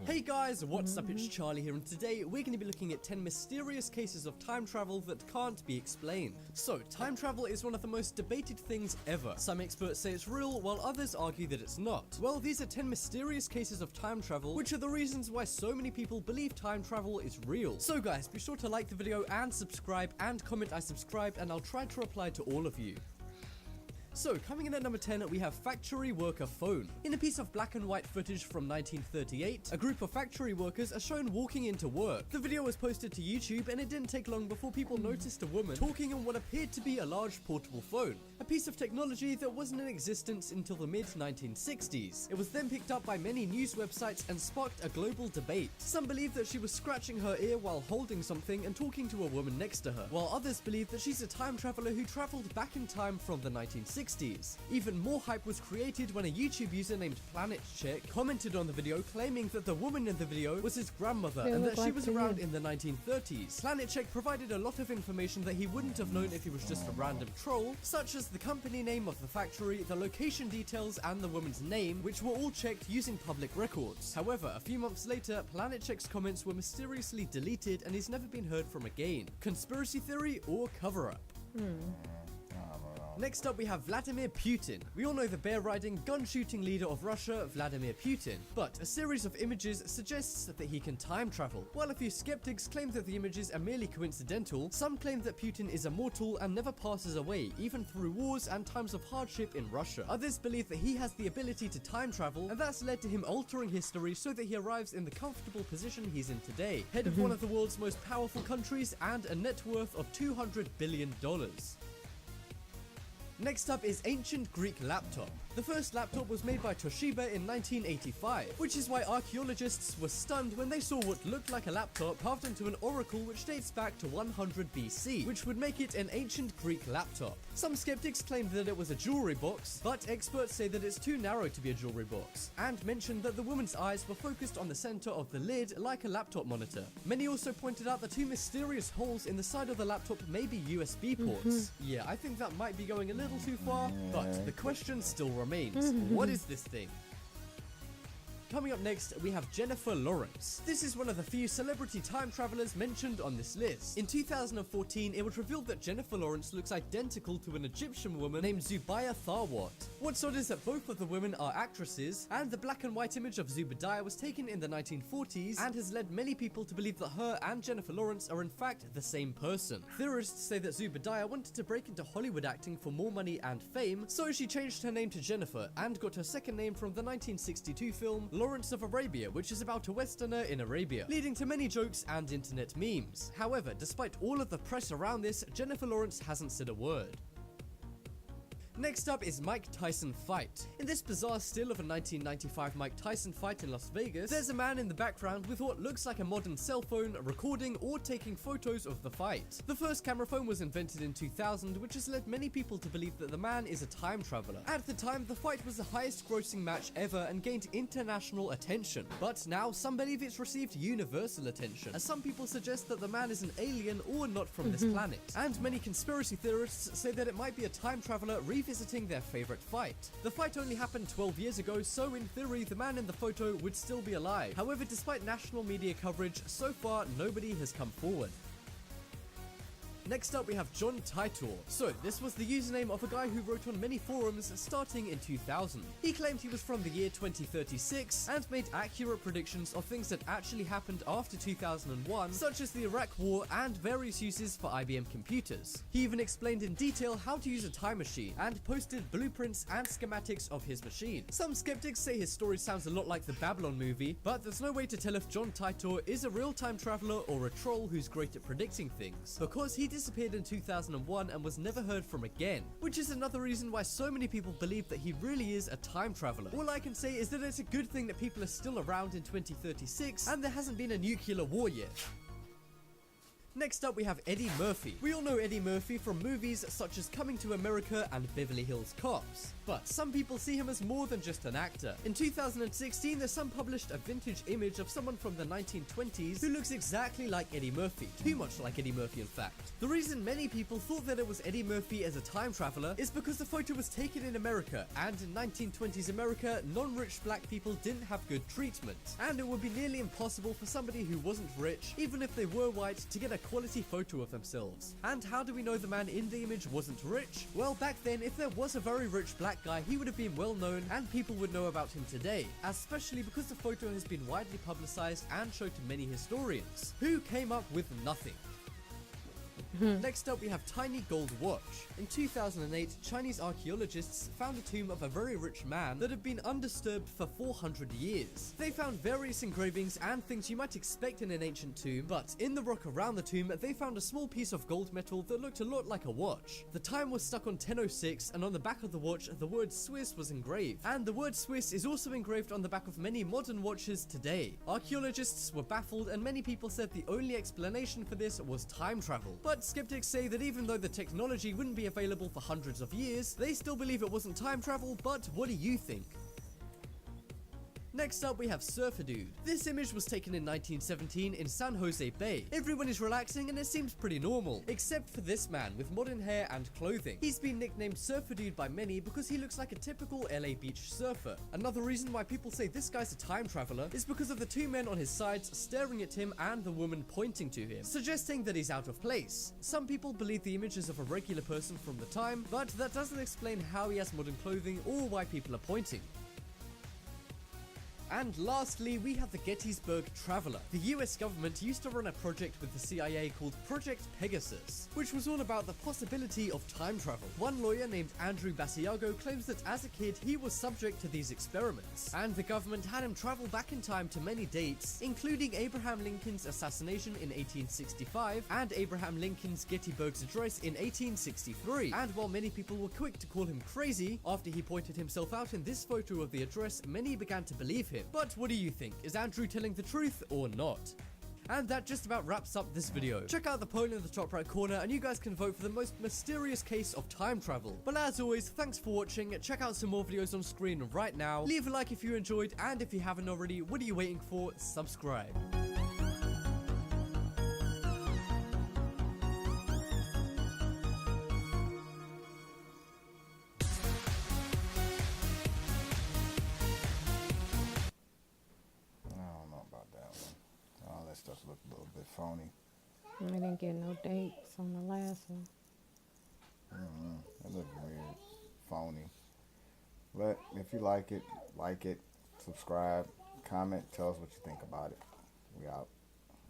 Hey guys, what's up? It's Charlie here, and today we're going to be looking at 10 mysterious cases of time travel that can't be explained. So, time travel is one of the most debated things ever. Some experts say it's real, while others argue that it's not. Well, these are 10 mysterious cases of time travel, which are the reasons why so many people believe time travel is real. So guys, be sure to like the video and subscribe, and comment I subscribed, and I'll try to reply to all of you. So, coming in at number 10, we have factory worker phone. In a piece of black and white footage from 1938, a group of factory workers are shown walking into work. The video was posted to YouTube, and it didn't take long before people noticed a woman talking on what appeared to be a large portable phone, a piece of technology that wasn't in existence until the mid-1960s. It was then picked up by many news websites and sparked a global debate. Some believe that she was scratching her ear while holding something and talking to a woman next to her, while others believe that she's a time traveler who traveled back in time from the 1960s. Even more hype was created when a YouTube user named Planet Check commented on the video, claiming that the woman in the video was his grandmother and that she was around in the 1930s. Planet Check provided a lot of information that he wouldn't have known if he was just a random troll, such as the company name of the factory, the location details, and the woman's name, which were all checked using public records. However, a few months later, Planet Check's comments were mysteriously deleted and he's never been heard from again. Conspiracy theory or cover-up? Next up, we have Vladimir Putin. We all know the bear-riding, gun-shooting leader of Russia, Vladimir Putin, but a series of images suggests that he can time travel. While a few skeptics claim that the images are merely coincidental, some claim that Putin is immortal and never passes away, even through wars and times of hardship in Russia. Others believe that he has the ability to time travel, and that's led to him altering history so that he arrives in the comfortable position he's in today, head of one of the world's most powerful countries and a net worth of $200 billion. Next up is ancient Greek laptop. The first laptop was made by Toshiba in 1985, which is why archaeologists were stunned when they saw what looked like a laptop carved into an oracle which dates back to 100 BC, which would make it an ancient Greek laptop. Some skeptics claimed that it was a jewelry box, but experts say that it's too narrow to be a jewelry box, and mentioned that the woman's eyes were focused on the center of the lid like a laptop monitor. Many also pointed out the two mysterious holes in the side of the laptop may be USB ports. Yeah, I think that might be going a little too far, but the question still remains. What is this thing? Coming up next, we have Jennifer Lawrence. This is one of the few celebrity time travelers mentioned on this list. In 2014, it was revealed that Jennifer Lawrence looks identical to an Egyptian woman named Zubaida Tharwat. What's odd is that both of the women are actresses, and the black and white image of Zubaida was taken in the 1940s and has led many people to believe that her and Jennifer Lawrence are in fact the same person. Theorists say that Zubaida wanted to break into Hollywood acting for more money and fame, so she changed her name to Jennifer and got her second name from the 1962 film Lawrence of Arabia, which is about a Westerner in Arabia, leading to many jokes and internet memes. However, despite all of the press around this, Jennifer Lawrence hasn't said a word. Next up is Mike Tyson fight. In this bizarre still of a 1995 Mike Tyson fight in Las Vegas, there's a man in the background with what looks like a modern cell phone recording or taking photos of the fight. The first camera phone was invented in 2000, which has led many people to believe that the man is a time traveler. At the time, the fight was the highest grossing match ever and gained international attention. But now, some believe it's received universal attention, as some people suggest that the man is an alien or not from this planet. And many conspiracy theorists say that it might be a time traveler revisiting their favorite fight. The fight only happened 12 years ago, so in theory, the man in the photo would still be alive. However, despite national media coverage, so far nobody has come forward. Next up, we have John Titor. So, this was the username of a guy who wrote on many forums starting in 2000. He claimed he was from the year 2036 and made accurate predictions of things that actually happened after 2001, such as the Iraq War and various uses for IBM computers. He even explained in detail how to use a time machine and posted blueprints and schematics of his machine. Some skeptics say his story sounds a lot like the Babylon movie, but there's no way to tell if John Titor is a real time traveler or a troll who's great at predicting things, because he disappeared in 2001 and was never heard from again, which is another reason why so many people believe that he really is a time traveler. All I can say is that it's a good thing that people are still around in 2036 and there hasn't been a nuclear war yet. Next up we have Eddie Murphy. We all know Eddie Murphy from movies such as Coming to America and Beverly Hills Cops. But some people see him as more than just an actor. In 2016, The Sun published a vintage image of someone from the 1920s who looks exactly like Eddie Murphy. Too much like Eddie Murphy, in fact. The reason many people thought that it was Eddie Murphy as a time traveler is because the photo was taken in America, and in 1920s America, non-rich black people didn't have good treatment. And it would be nearly impossible for somebody who wasn't rich, even if they were white, to get a quality photo of themselves. And how do we know the man in the image wasn't rich? Well, back then, if there was a very rich black guy, he would have been well known and people would know about him today, especially because the photo has been widely publicized and shown to many historians, who came up with nothing. Next up we have Tiny Gold Watch. In 2008, Chinese archaeologists found a tomb of a very rich man that had been undisturbed for 400 years. They found various engravings and things you might expect in an ancient tomb, but in the rock around the tomb they found a small piece of gold metal that looked a lot like a watch. The time was stuck on 10:06, and on the back of the watch the word Swiss was engraved, and the word Swiss is also engraved on the back of many modern watches today. Archaeologists were baffled, and many people said the only explanation for this was time travel. But skeptics say that even though the technology wouldn't be available for hundreds of years, they still believe it wasn't time travel. But what do you think? Next up we have Surfer Dude. This image was taken in 1917 in San Jose Bay. Everyone is relaxing and it seems pretty normal, except for this man with modern hair and clothing. He's been nicknamed Surfer Dude by many because he looks like a typical LA beach surfer. Another reason why people say this guy's a time traveler is because of the two men on his sides staring at him and the woman pointing to him, suggesting that he's out of place. Some people believe the image is of a regular person from the time, but that doesn't explain how he has modern clothing or why people are pointing. And lastly, we have the Gettysburg Traveler. The US government used to run a project with the CIA called Project Pegasus, which was all about the possibility of time travel. One lawyer named Andrew Basiago claims that as a kid he was subject to these experiments, and the government had him travel back in time to many dates, including Abraham Lincoln's assassination in 1865 and Abraham Lincoln's Gettysburg Address in 1863. And while many people were quick to call him crazy after he pointed himself out in this photo of the address, many began to believe him. But what do you think? Is Andrew telling the truth or not? And that just about wraps up this video. Check out the poll in the top right corner and you guys can vote for the most mysterious case of time travel. But as always, thanks for watching. Check out some more videos on screen right now. Leave a like if you enjoyed, and if you haven't already, what are you waiting for? Subscribe. Stuff looked a little bit phony. I didn't get no dates on the last one. It looked weird, phony. But if you like it, subscribe, comment, tell us what you think about it. We out.